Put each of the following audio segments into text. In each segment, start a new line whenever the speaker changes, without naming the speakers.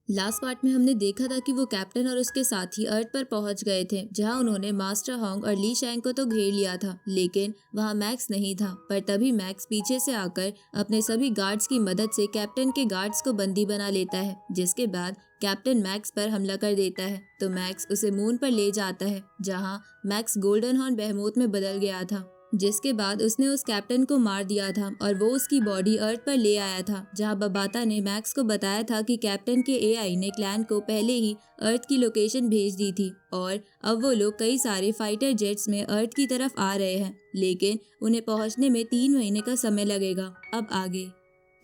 Last part में हमने देखा था कि वो कैप्टन और उसके साथी अर्थ पर पहुंच गए थे, जहां उन्होंने मास्टर होंग और ली शैंग को तो घेर लिया था, लेकिन वहां मैक्स नहीं था। पर तभी मैक्स पीछे से आकर अपने सभी गार्ड्स की मदद से कैप्टन के गार्ड्स को बंदी बना लेता है, जिसके बाद कैप्टन मैक्स पर हमला कर देता है। तो मैक्स उसे मून पर ले जाता है, जहां मैक्स गोल्डन हॉर्न बेहेमोथ में बदल गया था, जिसके बाद उसने उस कैप्टन को मार दिया था और वो उसकी बॉडी अर्थ पर ले आया था, जहां बबाता ने मैक्स को बताया था कि कैप्टन के एआई ने क्लैन को पहले ही अर्थ की लोकेशन भेज दी थी और अब वो लोग कई सारे फाइटर जेट्स में अर्थ की तरफ आ रहे हैं, लेकिन उन्हें पहुंचने में 3 महीने का समय लगेगा। अब आगे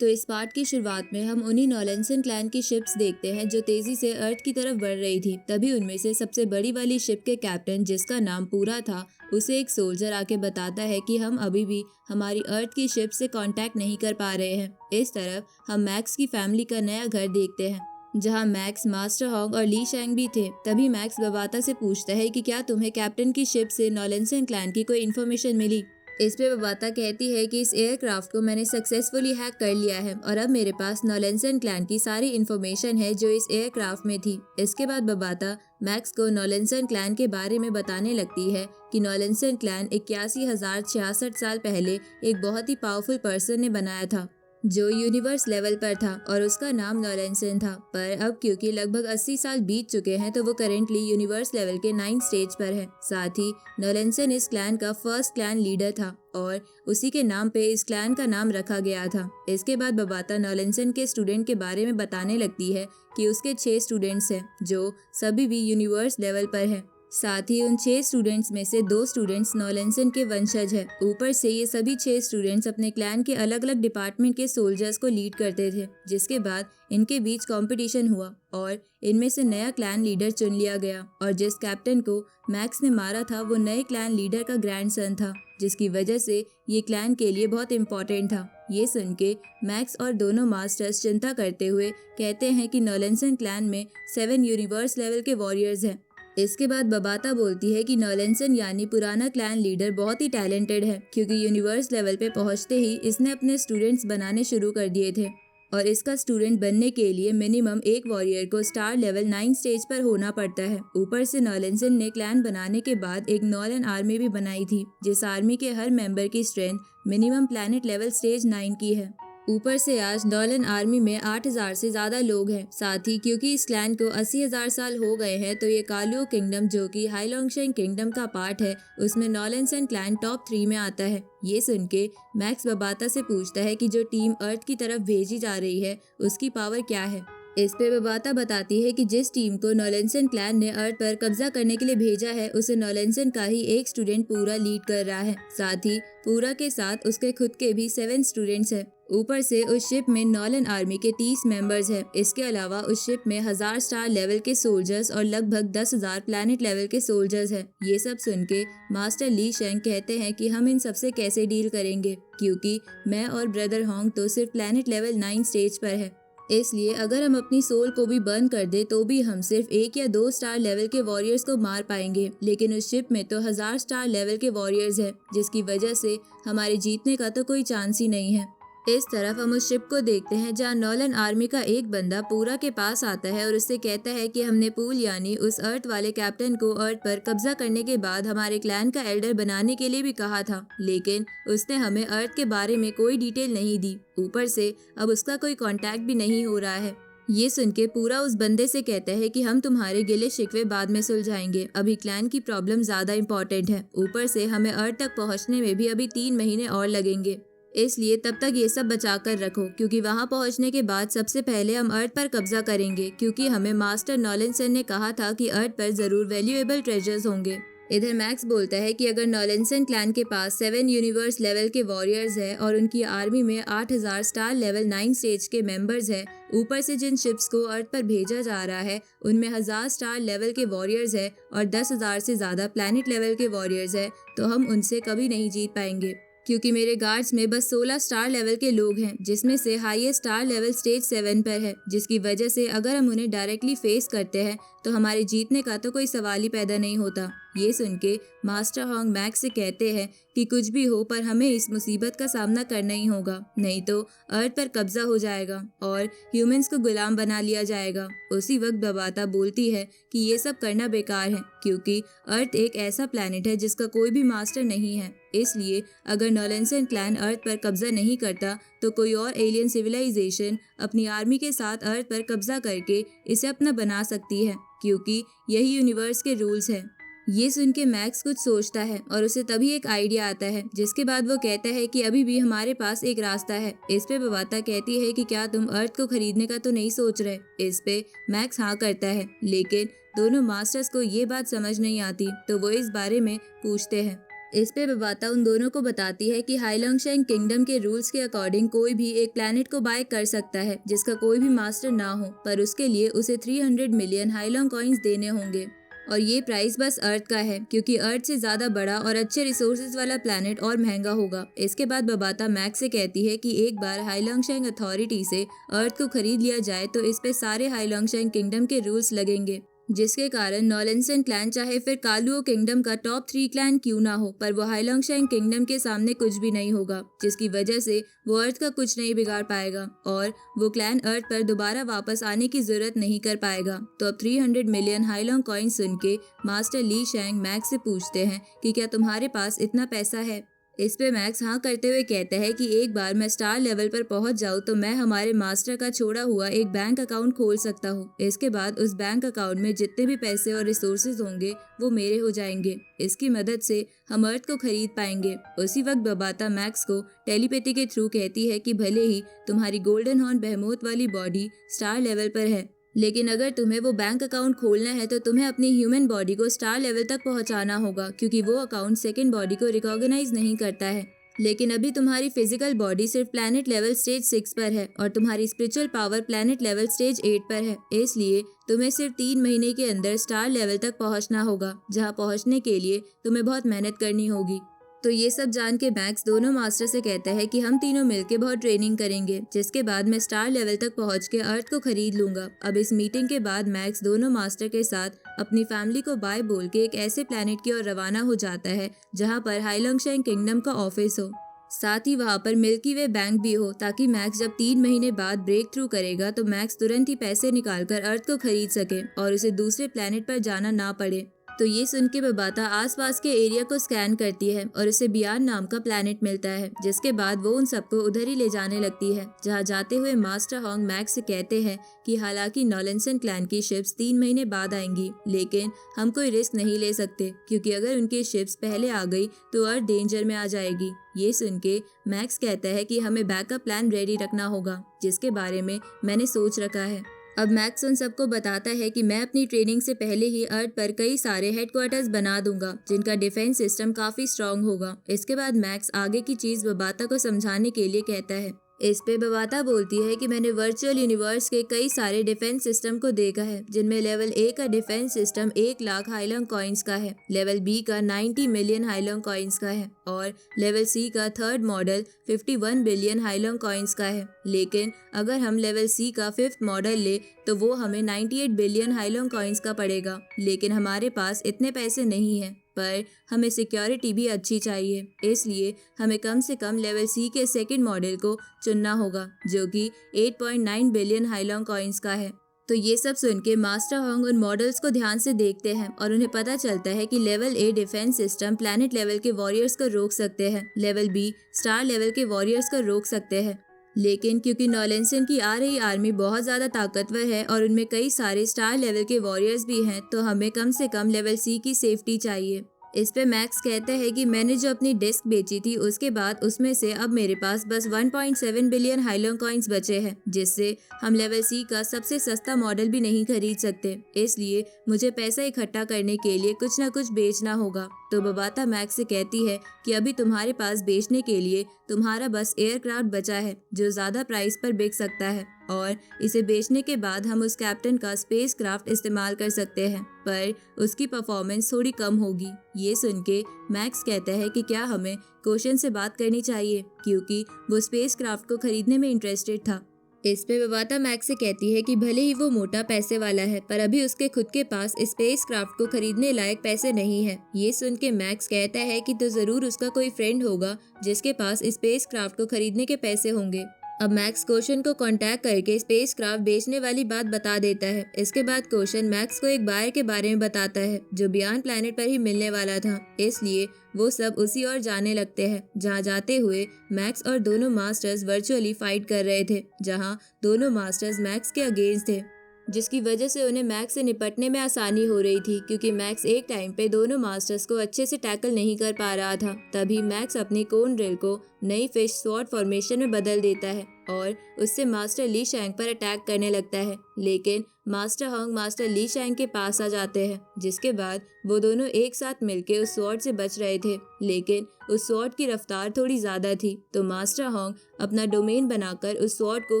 तो इस पार्ट की शुरुआत में हम उन्हीं नॉलेंसन क्लैन की शिप्स देखते हैं जो तेजी से अर्थ की तरफ बढ़ रही थी। तभी उनमें से सबसे बड़ी वाली शिप के कैप्टन, जिसका नाम पूरा था, उसे एक सोल्जर आके बताता है कि हम अभी भी हमारी अर्थ की शिप से कांटेक्ट नहीं कर पा रहे हैं। इस तरफ हम मैक्स की फैमिली का नया घर देखते हैं, जहां मैक्स, मास्टर होंग और ली शैंग भी थे। तभी मैक्स बबाता से पूछता है कि क्या तुम्हें कैप्टन की शिप से नॉलेंसन क्लैन की कोई इन्फॉर्मेशन मिली। इस पे बबाता कहती है कि इस एयरक्राफ्ट को मैंने सक्सेसफुली हैक कर लिया है और अब मेरे पास नॉलेंसन क्लैन की सारी इन्फॉर्मेशन है जो इस एयरक्राफ्ट में थी। इसके बाद बबाता मैक्स को नॉलेंसन क्लैन के बारे में बताने लगती है कि नॉलेंसन क्लैन 81,066 साल पहले एक बहुत ही पावरफुल पर्सन ने बनाया था, जो यूनिवर्स लेवल पर था और उसका नाम नॉलेंसन था। पर अब क्योंकि लगभग 80 साल बीत चुके हैं तो वो करेंटली यूनिवर्स लेवल के 9 स्टेज पर है। साथ ही नॉलेंसन इस क्लैन का फर्स्ट क्लैन लीडर था और उसी के नाम पे इस क्लैन का नाम रखा गया था। इसके बाद बबाता नॉलेंसन के स्टूडेंट के बारे में बताने लगती है कि उसके 6 स्टूडेंट्स हैं जो सभी भी यूनिवर्स लेवल पर हैं। साथ ही उन 6 स्टूडेंट्स में से 2 स्टूडेंट्स नॉलेंसन के वंशज हैं। ऊपर से ये सभी 6 स्टूडेंट्स अपने क्लैन के अलग अलग डिपार्टमेंट के सोल्जर्स को लीड करते थे, जिसके बाद इनके बीच कंपटीशन हुआ और इनमें से नया क्लैन लीडर चुन लिया गया और जिस कैप्टन को मैक्स ने मारा था वो नए क्लैन लीडर का ग्रैंडसन था, जिसकी वजह से ये क्लैन के लिए बहुत इम्पोर्टेंट था। ये सुन के मैक्स और दोनों मास्टर्स चिंता करते हुए कहते हैं कि नॉलेंसन क्लैन में 7 यूनिवर्स लेवल के वॉरियर्स हैं। इसके बाद बबाता बोलती है कि नॉलेंसन यानी पुराना क्लैन लीडर बहुत ही टैलेंटेड है, क्योंकि यूनिवर्स लेवल पे पहुंचते ही इसने अपने स्टूडेंट्स बनाने शुरू कर दिए थे और इसका स्टूडेंट बनने के लिए मिनिमम एक वॉरियर को स्टार लेवल 9 स्टेज पर होना पड़ता है। ऊपर से नॉलेंसन ने क्लैन बनाने के बाद एक नॉलन आर्मी भी बनाई थी, जिस आर्मी के हर मेंबर की strength minimum planet level stage 9 की है। ऊपर से आज नॉलन आर्मी में 8,000 से ज्यादा लोग हैं। साथ ही क्योंकि इस क्लैन को 80,000 साल हो गए हैं तो ये कालू किंगडम, जो कि हाईलोंगशेंग किंगडम का पार्ट है, उसमें नॉलेंसन क्लैन टॉप 3 में आता है। ये सुन के मैक्स बबाता से पूछता है कि जो टीम अर्थ की तरफ भेजी जा रही है उसकी पावर क्या है। इस पे बबाता बताती है कि जिस टीम को नॉलेंसन क्लैन ने अर्थ पर कब्जा करने के लिए भेजा है उसे नॉलेंसन का ही एक स्टूडेंट पूरा लीड कर रहा है। साथ ही पूरा के साथ उसके खुद के भी 7 स्टूडेंट्स हैं। ऊपर से उस शिप में नॉलन आर्मी के 30 मेंबर्स हैं। इसके अलावा उस शिप में 1000 स्टार लेवल के सोल्जर्स और लगभग 10,000 प्लैनेट लेवल के सोल्जर्स हैं। ये सब सुन के मास्टर ली शेंग कहते हैं कि हम इन सबसे कैसे डील करेंगे, क्योंकि मैं और ब्रदर होंग तो सिर्फ प्लैनेट लेवल 9 स्टेज पर है। इसलिए अगर हम अपनी सोल को भी बर्न कर दे तो भी हम सिर्फ 1 या 2 स्टार लेवल के वॉरियर्स को मार पाएंगे, लेकिन उस शिप में तो 1000 स्टार लेवल के वॉरियर्स हैं, जिसकी वजह से हमारे जीतने का तो कोई चांस ही नहीं है। इस तरफ हम उस शिप को देखते हैं जहां नॉलन आर्मी का एक बंदा पूरा के पास आता है और उससे कहता है कि हमने पूल यानी उस अर्थ वाले कैप्टन को अर्थ पर कब्जा करने के बाद हमारे क्लैन का एल्डर बनाने के लिए भी कहा था, लेकिन उसने हमें अर्थ के बारे में कोई डिटेल नहीं दी। ऊपर से अब उसका कोई कांटेक्ट भी नहीं हो रहा है। ये सुन के पूरा उस बंदे से कहता है कि हम तुम्हारे गिले शिकवे बाद में सुलझाएंगे, अभी क्लैन की प्रॉब्लम ज्यादा इम्पोर्टेंट है। ऊपर से हमें अर्थ तक पहुंचने में भी अभी 3 महीने और लगेंगे, इसलिए तब तक ये सब बचा कर रखो, क्योंकि वहां पहुंचने के बाद सबसे पहले हम अर्थ पर कब्जा करेंगे, क्योंकि हमें मास्टर नॉलेंसन ने कहा था कि अर्थ पर जरूर वैल्यूएबल ट्रेजर्स होंगे। इधर मैक्स बोलता है कि अगर नॉलेंसन क्लैन के पास 7 यूनिवर्स लेवल के वॉरियर्स है और उनकी आर्मी में 8,000 स्टार लेवल 9 स्टेज के मेंबर्स हैं, ऊपर से जिन शिप्स को अर्थ पर भेजा जा रहा है उनमें 1000 स्टार लेवल के वॉरियर्स है और 10,000 से ज्यादा प्लैनेट लेवल के वॉरियर्स है, तो हम उनसे कभी नहीं जीत पाएंगे, क्योंकि मेरे गार्ड्स में बस 16 स्टार लेवल के लोग हैं, जिसमें से हाईएस्ट स्टार लेवल स्टेज 7 पर है, जिसकी वजह से अगर हम उन्हें डायरेक्टली फेस करते हैं तो हमारे जीतने का तो कोई सवाल ही पैदा नहीं होता। ये सुन के मास्टर हॉन्ग मैक्स से कहते हैं कि कुछ भी हो पर हमें इस मुसीबत का सामना करना ही होगा, नहीं तो अर्थ पर कब्जा हो जाएगा और ह्यूमंस को गुलाम बना लिया जाएगा। उसी वक्त बबाता बोलती है कि ये सब करना बेकार है क्योंकि अर्थ एक ऐसा प्लैनेट है जिसका कोई भी मास्टर नहीं है। इसलिए अगर नॉलेंसन क्लैन अर्थ पर कब्जा नहीं करता तो कोई और एलियन सिविलाइजेशन अपनी आर्मी के साथ अर्थ पर कब्जा करके इसे अपना बना सकती है क्योंकि यही यूनिवर्स के रूल्स है। ये सुन के मैक्स कुछ सोचता है और उसे तभी एक आइडिया आता है, जिसके बाद वो कहता है कि अभी भी हमारे पास एक रास्ता है। इस पे बबाता कहती है कि क्या तुम अर्थ को खरीदने का तो नहीं सोच रहे। इस पे मैक्स हाँ करता है, लेकिन दोनों मास्टर्स को ये बात समझ नहीं आती तो वो इस बारे में पूछते हैं। इस पे बबाता उन दोनों को बताती है कि हाइलोंगशेंग किंगडम के रूल्स के अकॉर्डिंग कोई भी एक प्लैनेट को बाय कर सकता है जिसका कोई भी मास्टर ना हो, पर उसके लिए उसे 300 मिलियन हाइलोंग कॉइन्स देने होंगे और ये प्राइस बस अर्थ का है क्योंकि अर्थ से ज्यादा बड़ा और अच्छे रिसोर्सेज वाला प्लैनेट और महंगा होगा। इसके बाद बबाता मैक्स से कहती है कि एक बार हाइलोंगशेंग अथॉरिटी से अर्थ को खरीद लिया जाए तो इस पे सारे हाइलोंगशेंग किंगडम के रूल्स लगेंगे, जिसके कारण नॉलेंसन क्लैन चाहे फिर कालुओ किंगडम का टॉप 3 क्लैन क्यों ना हो, पर वो हाइलोंगशेंग किंगडम के सामने कुछ भी नहीं होगा, जिसकी वजह से वो अर्थ का कुछ नहीं बिगाड़ पाएगा और वो क्लैन अर्थ पर दोबारा वापस आने की जरूरत नहीं कर पाएगा। तो अब 300 मिलियन हाइलोंग कॉइन सुन के मास्टर ली शैंग मैक्स से पूछते हैं कि क्या तुम्हारे पास इतना पैसा है। इस पे मैक्स हाँ करते हुए कहता है कि एक बार मैं स्टार लेवल पर पहुंच जाऊं तो मैं हमारे मास्टर का छोड़ा हुआ एक बैंक अकाउंट खोल सकता हूँ। इसके बाद उस बैंक अकाउंट में जितने भी पैसे और रिसोर्सेज होंगे वो मेरे हो जाएंगे। इसकी मदद से हम अर्थ को खरीद पाएंगे। उसी वक्त बबाता मैक्स को टेलीपैथी के थ्रू कहती है कि भले ही तुम्हारी गोल्डन हॉर्न बेहमोथ वाली बॉडी स्टार लेवल पर है, लेकिन अगर तुम्हें वो बैंक अकाउंट खोलना है तो तुम्हें अपनी ह्यूमन बॉडी को स्टार लेवल तक पहुंचाना होगा क्योंकि वो अकाउंट सेकंड बॉडी को रिकॉग्नाइज नहीं करता है। लेकिन अभी तुम्हारी फिजिकल बॉडी सिर्फ प्लैनेट लेवल स्टेज 6 पर है और तुम्हारी spiritual power planet level stage 8 पर है। इसलिए तुम्हें सिर्फ 3 महीने के अंदर स्टार लेवल तक पहुंचना होगा, जहां पहुंचने के लिए तुम्हें बहुत मेहनत करनी होगी। तो ये सब जान के मैक्स दोनों मास्टर से कहता है कि हम तीनों मिलके बहुत ट्रेनिंग करेंगे, जिसके बाद मैं स्टार लेवल तक पहुंच के अर्थ को खरीद लूंगा। अब इस मीटिंग के बाद मैक्स दोनों मास्टर के साथ अपनी फैमिली को बाय बोल के एक ऐसे प्लैनेट की ओर रवाना हो जाता है जहां पर हाइलोंगशेंग किंगडम का ऑफिस हो, साथ ही वहां पर मिल्की वे बैंक भी हो, ताकि मैक्स जब 3 महीने बाद ब्रेक थ्रू करेगा तो मैक्स तुरंत ही पैसे निकालकर अर्थ को खरीद सके और उसे दूसरे प्लैनेट पर जाना ना पड़े। तो ये सुन के बबाता आसपास के एरिया को स्कैन करती है और उसे बियान नाम का प्लैनेट मिलता है, जिसके बाद वो उन सबको उधर ही ले जाने लगती है। जहाँ जाते हुए मास्टर हॉन्ग मैक्स से कहते हैं कि हालांकि नॉलेंसन क्लैन की शिप्स 3 महीने बाद आएंगी, लेकिन हम कोई रिस्क नहीं ले सकते क्योंकि अगर उनकी शिप्स पहले आ गई तो अर्थ डेंजर में आ जाएगी। ये सुन के मैक्स कहता है कि हमें बैकअप प्लान रेडी रखना होगा, जिसके बारे में मैंने सोच रखा है। अब मैक्स उन सबको बताता है कि मैं अपनी ट्रेनिंग से पहले ही अर्थ पर कई सारे हेडक्वार्टर्स बना दूंगा जिनका डिफेंस सिस्टम काफी स्ट्रांग होगा। इसके बाद मैक्स आगे की चीज बबाता को समझाने के लिए कहता है। इस पे बबाता बोलती है कि मैंने वर्चुअल यूनिवर्स के कई सारे डिफेंस सिस्टम को देखा है, जिनमें लेवल ए का डिफेंस सिस्टम 1 लाख हाइलोंग कॉइन्स का है, लेवल बी का 90 मिलियन हाइलोंग कॉइन्स का है और लेवल सी का थर्ड मॉडल 51 बिलियन हाइलोंग कॉइन्स का है। लेकिन अगर हम लेवल सी का 5th मॉडल ले तो वो हमें 98 बिलियन हाइलोंग कॉइन्स का पड़ेगा। लेकिन हमारे पास इतने पैसे नहीं है, पर हमें सिक्योरिटी भी अच्छी चाहिए, इसलिए हमें कम से कम लेवल सी के सेकंड मॉडल को चुनना होगा जो कि 8.9 बिलियन हाइलोंग कॉइन्स का है। तो ये सब सुन के मास्टर हॉन्ग उन मॉडल्स को ध्यान से देखते हैं और उन्हें पता चलता है कि level A defence system planet level के वॉरियर्स को रोक सकते हैं, लेवल बी स्टार लेवल के वॉरियर्स को रोक सकते हैं। लेकिन क्योंकि नॉलेंसन की आ रही आर्मी बहुत ज़्यादा ताकतवर है और उनमें कई सारे स्टार लेवल के वॉरियर्स भी हैं, तो हमें कम से कम लेवल सी की सेफ्टी चाहिए। इस पे मैक्स कहता है कि मैंने जो अपनी डिस्क बेची थी उसके बाद उसमें से अब मेरे पास बस 1.7 बिलियन हाइलोंग कॉइन्स बचे हैं, जिससे हम लेवल सी का सबसे सस्ता मॉडल भी नहीं खरीद सकते। इसलिए मुझे पैसा इकट्ठा करने के लिए कुछ ना कुछ बेचना होगा। तो बबाता मैक्स से कहती है कि अभी तुम्हारे पास बेचने के लिए तुम्हारा बस एयरक्राफ्ट बचा है जो ज़्यादा प्राइस पर बिक सकता है और इसे बेचने के बाद हम उस कैप्टन का स्पेस क्राफ्ट इस्तेमाल कर सकते हैं, पर उसकी परफॉर्मेंस थोड़ी कम होगी। ये सुन के मैक्स कहता है कि क्या हमें क्वेश्चन से बात करनी चाहिए, क्योंकि वो स्पेस क्राफ्ट को खरीदने में इंटरेस्टेड था। इस पे बबाता मैक्स से कहती है कि भले ही वो मोटा पैसे वाला है पर अभी उसके खुद के पास स्पेस क्राफ्ट को खरीदने लायक पैसे नहीं है। ये सुन के मैक्स कहता है कि तो जरूर उसका कोई फ्रेंड होगा जिसके पास स्पेस क्राफ्ट को खरीदने के पैसे होंगे। अब मैक्स कोशन को कांटेक्ट करके स्पेस क्राफ्ट बेचने वाली बात बता देता है। इसके बाद कोशन मैक्स को एक बायर के बारे में बताता है जो बियॉन्ड प्लैनेट पर ही मिलने वाला था, इसलिए वो सब उसी ओर जाने लगते हैं। जहाँ जाते हुए मैक्स और दोनों मास्टर्स वर्चुअली फाइट कर रहे थे, जहाँ दोनों मास्टर्स मैक्स के अगेंस्ट थे, जिसकी वजह से उन्हें मैक्स से निपटने में आसानी हो रही थी क्योंकि मैक्स एक टाइम पे दोनों मास्टर्स को अच्छे से टैकल नहीं कर पा रहा था। तभी मैक्स अपनी कोन ड्रिल को नई फिश स्वॉर्ड फॉर्मेशन में बदल देता है और उससे मास्टर ली शैंग पर अटैक करने लगता है, लेकिन मास्टर हॉन्ग मास्टर ली शैंग के पास आ जाते हैं, जिसके बाद वो दोनों एक साथ मिलकर उस स्वॉर्ड से बच रहे थे। लेकिन उस स्वॉर्ड की रफ्तार थोड़ी ज्यादा थी, तो मास्टर हॉन्ग अपना डोमेन बनाकर उस स्वॉर्ड को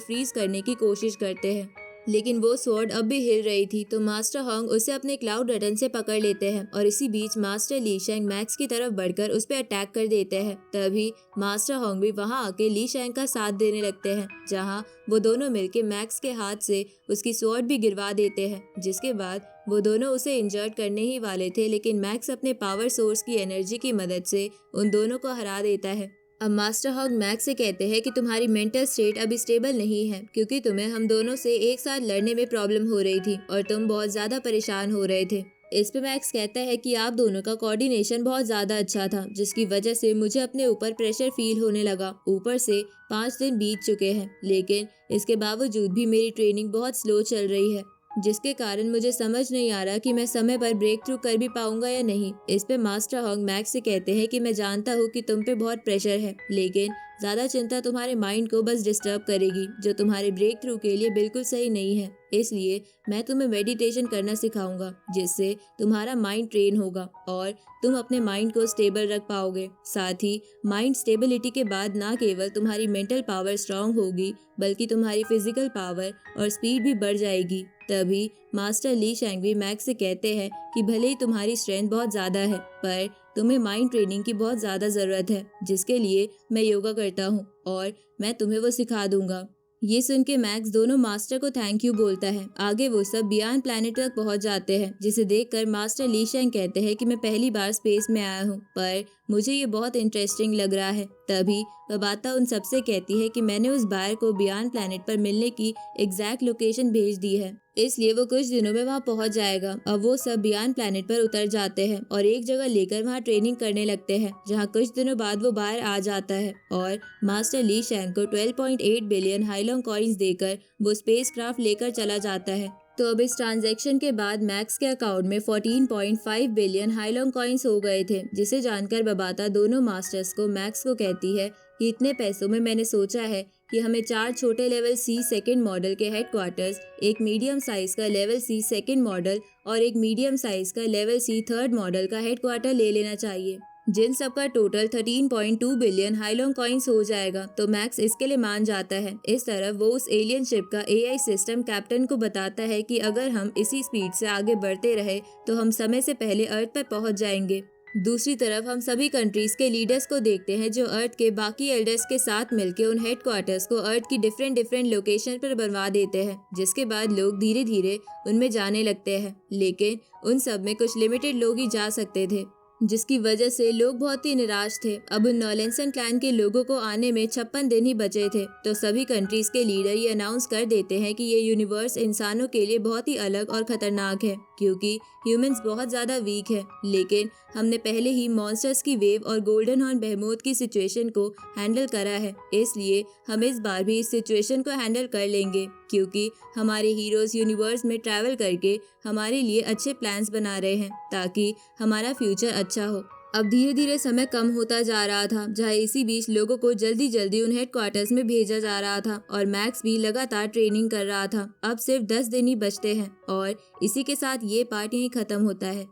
फ्रीज करने की कोशिश करते हैं, लेकिन वो स्वॉर्ड अब भी हिल रही थी, तो मास्टर हॉन्ग उसे अपने क्लाउड रटन से पकड़ लेते हैं और इसी बीच मास्टर ली शैंग मैक्स की तरफ बढ़कर उस पर अटैक कर देते हैं। तभी मास्टर हॉन्ग भी वहां आके ली शैंग का साथ देने लगते हैं, जहां वो दोनों मिलके मैक्स के हाथ से उसकी स्वॉर्ड भी गिरवा देते हैं, जिसके बाद वो दोनों उसे इंजर्ड करने ही वाले थे, लेकिन मैक्स अपने पावर सोर्स की एनर्जी की मदद से उन दोनों को हरा देता है। अब मास्टर हॉग मैक्स से कहते हैं कि तुम्हारी मेंटल स्टेट अभी स्टेबल नहीं है क्योंकि तुम्हें हम दोनों से एक साथ लड़ने में प्रॉब्लम हो रही थी और तुम बहुत ज्यादा परेशान हो रहे थे। इस पे मैक्स कहता है कि आप दोनों का कोऑर्डिनेशन बहुत ज्यादा अच्छा था, जिसकी वजह से मुझे अपने ऊपर प्रेशर फील होने लगा। ऊपर से 5 दिन बीत चुके हैं, लेकिन इसके बावजूद भी मेरी ट्रेनिंग बहुत स्लो चल रही है, जिसके कारण मुझे समझ नहीं आ रहा कि मैं समय पर ब्रेक थ्रू कर भी पाऊंगा या नहीं। इस पे मास्टर हॉन्ग मैक्स से कहते हैं कि मैं जानता हूँ कि तुम पे बहुत प्रेशर है, लेकिन ज्यादा चिंता तुम्हारे माइंड को बस डिस्टर्ब करेगी, जो तुम्हारे ब्रेक थ्रू के लिए बिल्कुल सही नहीं है। इसलिए मैं तुम्हें मेडिटेशन करना सिखाऊंगा, जिससे तुम्हारा माइंड ट्रेन होगा और तुम अपने माइंड को स्टेबल रख पाओगे। साथ ही माइंड स्टेबिलिटी के बाद ना केवल तुम्हारी मेंटल पावर स्ट्रांग होगी, बल्कि तुम्हारी फिजिकल पावर और स्पीड भी बढ़ जाएगी। तभी मास्टर ली शैंग भी मैक्स से कहते हैं कि भले ही तुम्हारी स्ट्रेंथ बहुत ज्यादा है, पर तुम्हें माइंड ट्रेनिंग की बहुत ज्यादा जरूरत है, जिसके लिए मैं योगा करता हूँ और मैं तुम्हें वो सिखा दूंगा। ये सुन के मैक्स दोनों मास्टर को थैंक यू बोलता है। आगे वो सब बियॉन्ड प्लैनेट तक पहुंच जाते हैं, जिसे देखकर मास्टर ली शैंग कहते हैं कि मैं पहली बार स्पेस में आया हूँ, पर मुझे ये बहुत इंटरेस्टिंग लग रहा है। तभी बबाता उन सबसे कहती है कि मैंने उस बायर को बियॉन्ड प्लैनेट पर मिलने की एग्जैक्ट लोकेशन भेज दी है, इसलिए वो कुछ दिनों में वहाँ पहुँच जाएगा। अब वो सब बियॉन्ड प्लैनेट पर उतर जाते हैं और एक जगह लेकर वहाँ ट्रेनिंग करने लगते हैं, जहाँ कुछ दिनों बाद वो बाहर आ जाता है और मास्टर ली शैंग को 12.8 बिलियन हाइलोंग कॉइन्स देकर वो स्पेस क्राफ्ट लेकर चला जाता है। तो अब इस ट्रांजैक्शन के बाद मैक्स के अकाउंट में 14.5 बिलियन हाइलोंग कॉइन्स हो गए थे, जिसे जानकर बबाता दोनों मास्टर्स को मैक्स को कहती है कि इतने पैसों में मैंने सोचा है कि हमें 4 छोटे लेवल C सेकेंड मॉडल के हेडक्वार्टर्स, एक मीडियम साइज का लेवल C सेकेंड मॉडल और एक मीडियम साइज का लेवल C थर्ड मॉडल का हेडक्वार्टर ले लेना चाहिए, जिन सब का टोटल 13.2 बिलियन हाइलोंग कॉइन्स हो जाएगा। तो मैक्स इसके लिए मान जाता है। इस तरफ वो उस एलियन शिप का AI सिस्टम कैप्टन को बताता है कि अगर हम इसी स्पीड से आगे बढ़ते रहे तो हम समय से पहले अर्थ पर पहुंच जाएंगे। दूसरी तरफ हम सभी कंट्रीज के लीडर्स को देखते हैं जो अर्थ के बाकी एल्डर्स के साथ मिलकर उन हेडक्वार्टर्स को अर्थ की डिफरेंट लोकेशन पर बनवा देते हैं, जिसके बाद लोग धीरे धीरे उनमें जाने लगते हैं, लेकिन उन सब में कुछ लिमिटेड लोग ही जा सकते थे, जिसकी वजह से लोग बहुत ही निराश थे। अब उन नॉलेंसन क्लैन के लोगों को आने में 56 दिन ही बचे थे, तो सभी कंट्रीज के लीडर ये अनाउंस कर देते हैं कि ये यूनिवर्स इंसानों के लिए बहुत ही अलग और खतरनाक है, क्योंकि ह्यूमंस बहुत ज्यादा वीक है। लेकिन हमने पहले ही मॉन्स्टर्स की वेव और गोल्डन हॉर्न बेहमोथ की सिचुएशन को हैंडल करा है, इसलिए हम इस बार भी इस सिचुएशन को हैंडल कर लेंगे, क्योंकि हमारे हीरोज यूनिवर्स में ट्रैवल करके हमारे लिए अच्छे प्लान्स बना रहे हैं ताकि हमारा फ्यूचर अच्छा हो। अब धीरे धीरे समय कम होता जा रहा था, जहाँ इसी बीच लोगों को जल्दी जल्दी उन हेडक्वार्टर्स में भेजा जा रहा था और मैक्स भी लगातार ट्रेनिंग कर रहा था। अब सिर्फ 10 दिन ही बचते हैं और इसी के साथ ये पार्ट यहीं खत्म होता है।